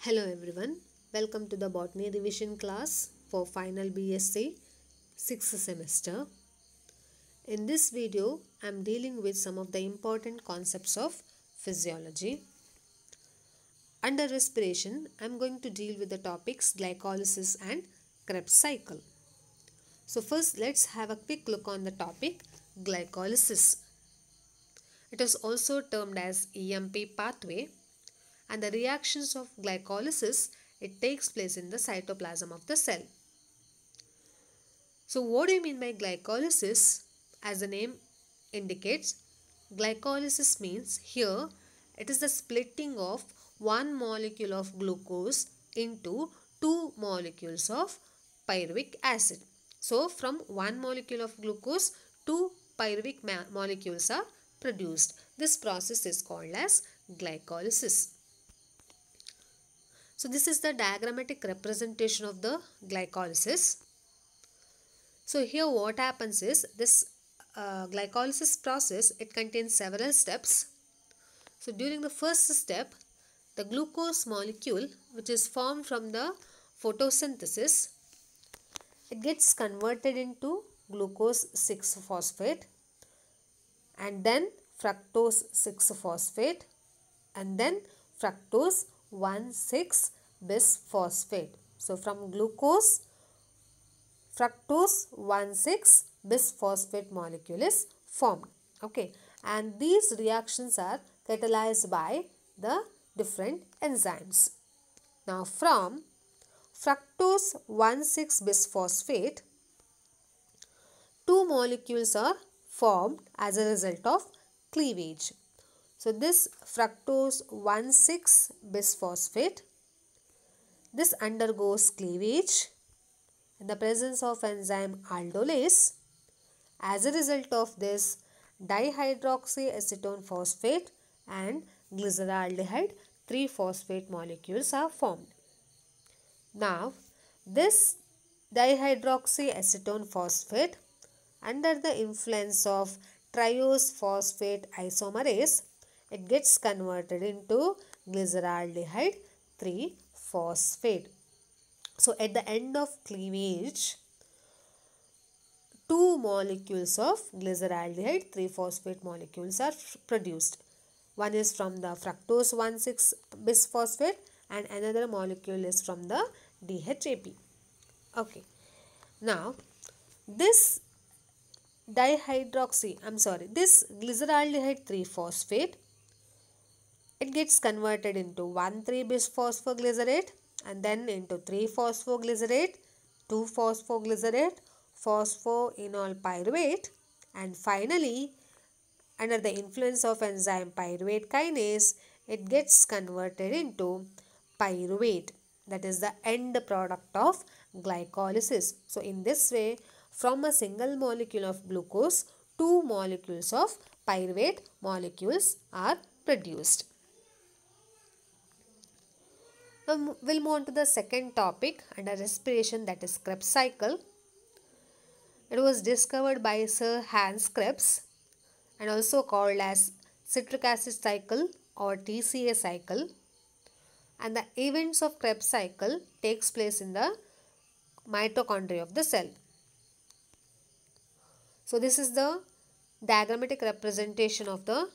Hello everyone, welcome to the Botany Revision class for final BSc 6th semester. In this video, I am dealing with some of the important concepts of physiology. Under respiration, I am going to deal with the topics glycolysis and Krebs cycle. So first, let's have a quick look on the topic glycolysis. It is also termed as EMP pathway, and the reactions of glycolysis, it takes place in the cytoplasm of the cell. So what do you mean by glycolysis? As the name indicates, glycolysis means here it is the splitting of one molecule of glucose into two molecules of pyruvic acid. So from one molecule of glucose, two pyruvic molecules are produced. This process is called as glycolysis. So this is the diagrammatic representation of the glycolysis. So here what happens is this glycolysis process, it contains several steps. So during the first step, the glucose molecule, which is formed from the photosynthesis, it gets converted into glucose 6-phosphate and then fructose 6-phosphate and then fructose 1,6-bisphosphate. So from glucose, fructose 1,6-bisphosphate molecule is formed. Okay, and these reactions are catalyzed by the different enzymes. Now from fructose 1,6-bisphosphate, two molecules are formed as a result of cleavage. So this fructose 1,6-bisphosphate, this undergoes cleavage in the presence of enzyme aldolase. As a result of this, dihydroxyacetone phosphate and glyceraldehyde 3-phosphate molecules are formed. Now, this dihydroxyacetone phosphate, under the influence of triose phosphate isomerase, it gets converted into glyceraldehyde 3-phosphate. So at the end of cleavage, two molecules of glyceraldehyde 3-phosphate molecules are produced. One is from the fructose 1,6-bisphosphate and another molecule is from the DHAP. Okay. Now, this this glyceraldehyde 3-phosphate, it gets converted into 1,3-bisphosphoglycerate and then into 3-phosphoglycerate, 2-phosphoglycerate, phosphoenol pyruvate, and finally under the influence of enzyme pyruvate kinase, it gets converted into pyruvate. That is the end product of glycolysis. So in this way, from a single molecule of glucose, two molecules of pyruvate molecules are produced. Now we'll move on to the second topic under respiration, that is Krebs cycle. It was discovered by Sir Hans Krebs and also called as citric acid cycle or TCA cycle. And the events of Krebs cycle takes place in the mitochondria of the cell. So this is the diagrammatic representation of the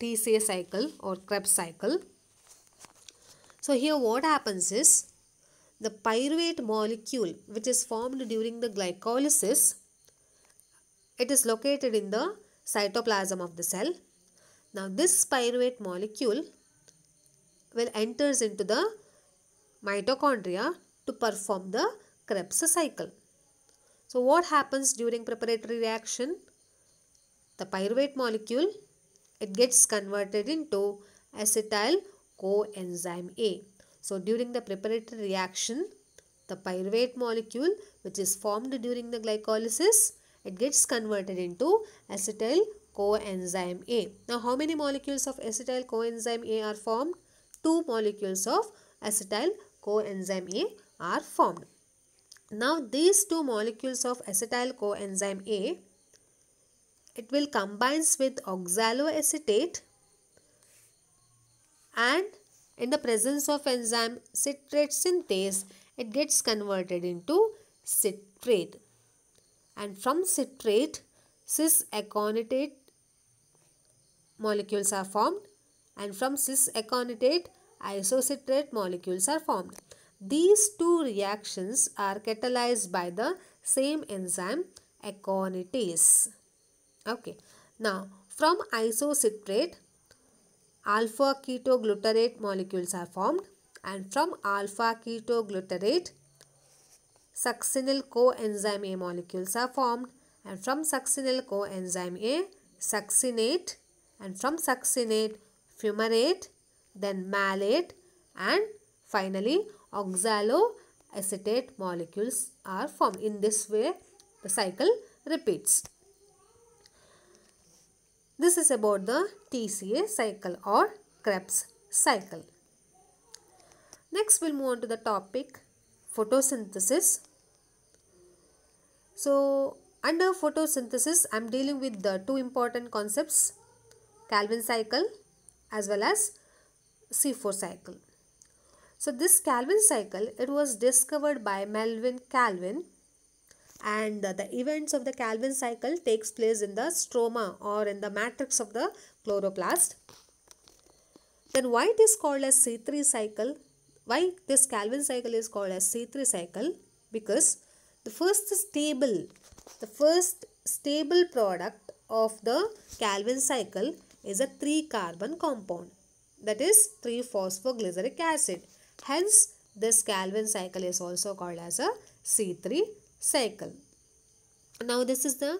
TCA cycle or Krebs cycle. So here what happens is the pyruvate molecule, which is formed during the glycolysis, it is located in the cytoplasm of the cell. Now this pyruvate molecule will enters into the mitochondria to perform the Krebs cycle. So what happens during preparatory reaction? The pyruvate molecule, it gets converted into acetyl coenzyme A. So during the preparatory reaction, the pyruvate molecule, which is formed during the glycolysis, it gets converted into acetyl coenzyme A. Now how many molecules of acetyl coenzyme A are formed? Two molecules of acetyl coenzyme A are formed. Now these two molecules of acetyl coenzyme A, it will combines with oxaloacetate and In the presence of enzyme citrate synthase, it gets converted into citrate. And from citrate, cis-aconitate molecules are formed, and from cis-aconitate, isocitrate molecules are formed. These two reactions are catalyzed by the same enzyme aconitase. Okay. Now, from isocitrate, alpha ketoglutarate molecules are formed, and from alpha ketoglutarate, succinyl coenzyme A molecules are formed, and from succinyl coenzyme A, succinate, and from succinate, fumarate, then malate, and finally oxaloacetate molecules are formed. In this way, the cycle repeats. This is about the TCA cycle or Krebs cycle. Next, we'll move on to the topic photosynthesis. So, under photosynthesis, I am dealing with the two important concepts, Calvin cycle as well as C4 cycle. So, this Calvin cycle, it was discovered by Melvin Calvin, and the events of the Calvin cycle takes place in the stroma or in the matrix of the chloroplast. Then why it is called as C3 cycle? Why this Calvin cycle is called as C3 cycle? Because the first stable product of the Calvin cycle is a 3-carbon compound, that is 3-phosphoglyceric acid. Hence, this Calvin cycle is also called as a C3 cycle. Now, this is the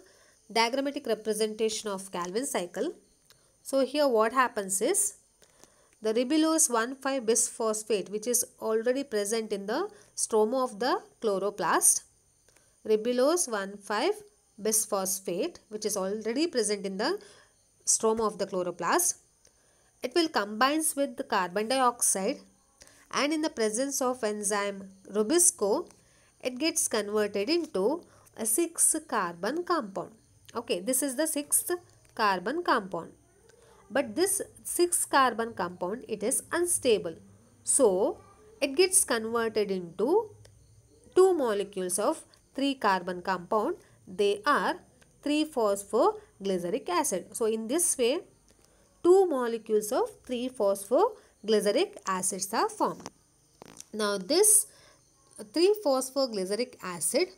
diagrammatic representation of Calvin cycle. So, here what happens is, the ribulose 1,5-bisphosphate, which is already present in the stroma of the chloroplast, ribulose 1,5-bisphosphate, which is already present in the stroma of the chloroplast, it will combines with the carbon dioxide, and in the presence of enzyme Rubisco, it gets converted into a 6-carbon compound. Okay, this is the 6th carbon compound. But this 6-carbon compound, it is unstable. So, it gets converted into 2 molecules of 3-carbon compound. They are 3-phosphoglyceric acid. So, in this way, 2 molecules of 3-phosphoglyceric acids are formed. Now, this 3-phosphoglyceric acid,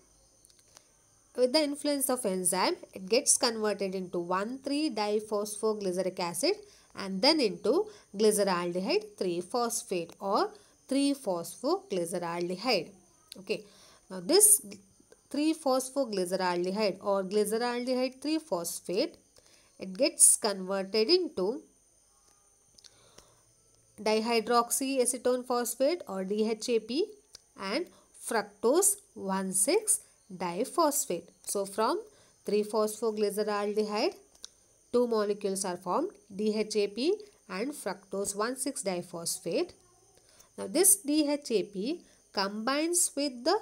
with the influence of enzyme, it gets converted into 1,3-diphosphoglyceric acid and then into glyceraldehyde 3-phosphate or 3-phosphoglyceraldehyde. Okay. Now, this 3-phosphoglyceraldehyde or glyceraldehyde 3-phosphate, it gets converted into dihydroxyacetone phosphate or DHAP and fructose 1,6-diphosphate. So, from 3-phosphoglyceraldehyde, 2 molecules are formed, DHAP and fructose 1,6-diphosphate. Now, this DHAP combines with the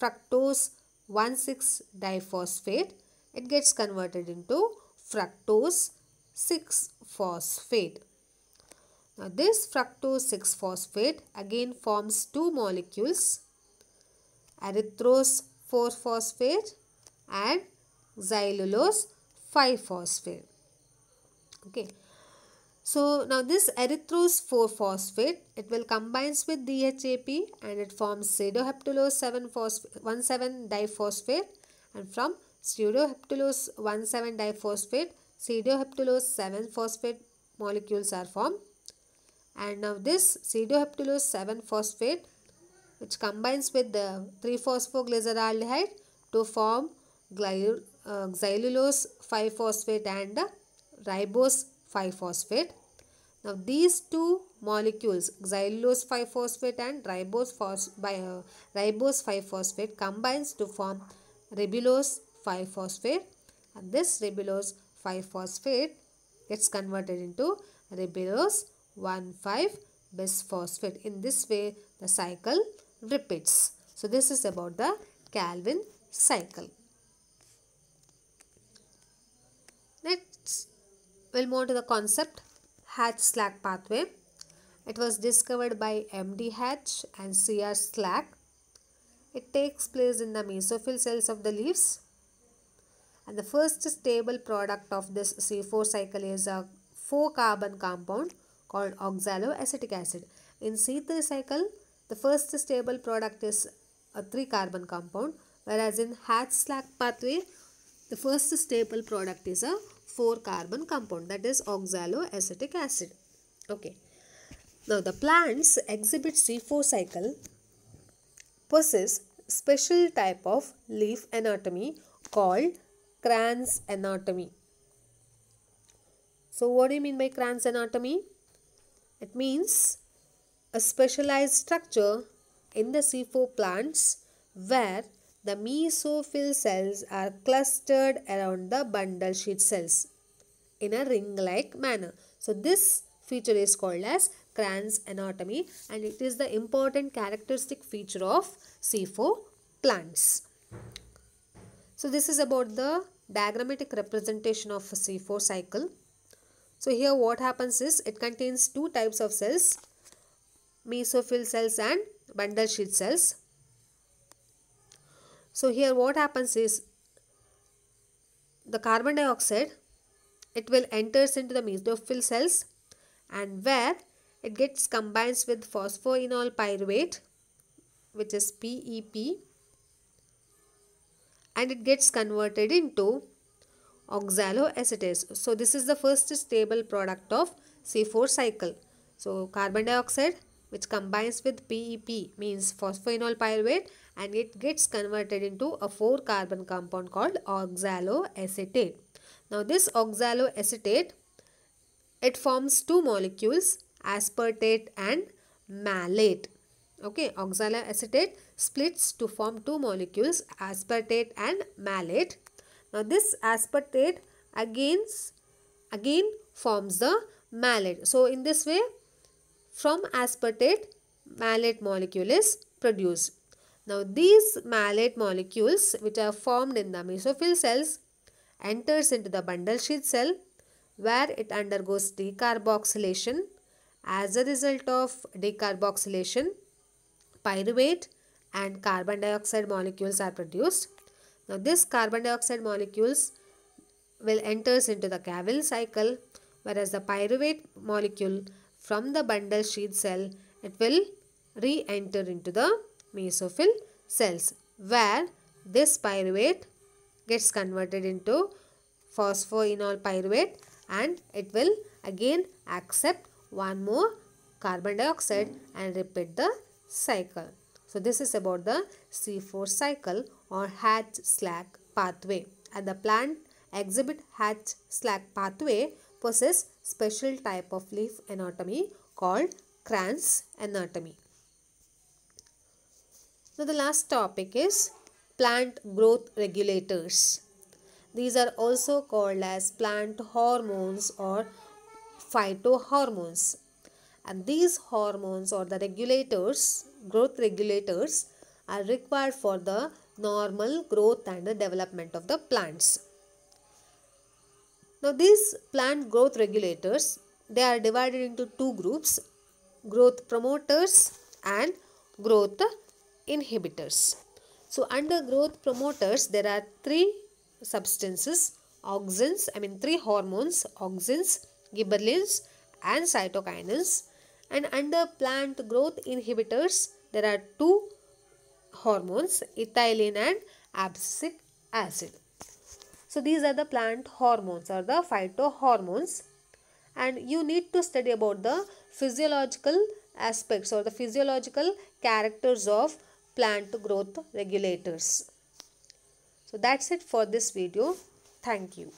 fructose 1,6-diphosphate. It gets converted into fructose 6-phosphate. Now, this fructose 6-phosphate again forms 2 molecules, erythrose 4-phosphate and xylulose 5-phosphate. Okay. So, now this erythrose 4-phosphate, it will combines with DHAP and it forms pseudoheptulose 1,7-diphosphate, and from pseudoheptulose 1,7-diphosphate, pseudoheptulose 7-phosphate molecules are formed. And now this pseudoheptulose 7-phosphate, which combines with the 3-phosphoglyceraldehyde to form xylulose 5-phosphate and ribose 5-phosphate. Now, these 2 molecules, xylulose 5-phosphate and ribose 5-phosphate, combines to form ribulose 5-phosphate, and this ribulose 5-phosphate gets converted into ribulose 1,5-bisphosphate. In this way, the cycle repeats. So, this is about the Calvin cycle. Next, we'll move to the concept Hatch-Slack pathway. It was discovered by M.D. Hatch and C.R. Slack. It takes place in the mesophyll cells of the leaves. And the first stable product of this C4 cycle is a 4-carbon compound called oxaloacetic acid. In C3 cycle, the first stable product is a 3-carbon compound, whereas in Hatch-Slack pathway, the first stable product is a 4-carbon compound, that is oxaloacetic acid. Okay. Now the plants exhibit C4 cycle possess special type of leaf anatomy called Kranz anatomy. So what do you mean by Kranz anatomy? It means a specialized structure in the C4 plants where the mesophyll cells are clustered around the bundle sheath cells in a ring-like manner. So this feature is called as Kranz anatomy, and it is the important characteristic feature of C4 plants. So this is about the diagrammatic representation of a C4 cycle. So here what happens is it contains two types of cells, mesophyll cells and bundle sheath cells. So here what happens is the carbon dioxide, it will enters into the mesophyll cells, and where it gets combined with phosphoenol pyruvate, which is PEP, and it gets converted into oxaloacetate. So this is the first stable product of C4 cycle. So carbon dioxide which combines with PEP means phosphoenol pyruvate, and it gets converted into a 4-carbon compound called oxaloacetate. Now this oxaloacetate, it forms two molecules, aspartate and malate. Okay, oxaloacetate splits to form two molecules, aspartate and malate. Now this aspartate again forms the malate. So in this way, from aspartate, malate molecule is produced. Now these malate molecules which are formed in the mesophyll cells enters into the bundle sheath cell where it undergoes decarboxylation. As a result of decarboxylation, pyruvate and carbon dioxide molecules are produced. Now this carbon dioxide molecules will enters into the Cavil cycle, whereas the pyruvate molecule from the bundle sheath cell, it will re-enter into the mesophyll cells where this pyruvate gets converted into phosphoenol pyruvate, and it will again accept one more carbon dioxide and repeat the cycle. So this is about the C4 cycle or Hatch-Slack pathway, and the plant exhibit Hatch-Slack pathway possess special type of leaf anatomy called Kranz anatomy. Now the last topic is plant growth regulators. These are also called as plant hormones or phytohormones. And these hormones or the regulators, growth regulators, are required for the normal growth and the development of the plants. Now these plant growth regulators, they are divided into two groups, growth promoters and growth inhibitors. So under growth promoters, there are three substances, three hormones, auxins, gibberellins and cytokinins. And under plant growth inhibitors, there are two hormones, ethylene and abscisic acid. So these are the plant hormones or the phytohormones, and you need to study about the physiological aspects or the physiological characters of plant growth regulators. So that's it for this video. Thank you.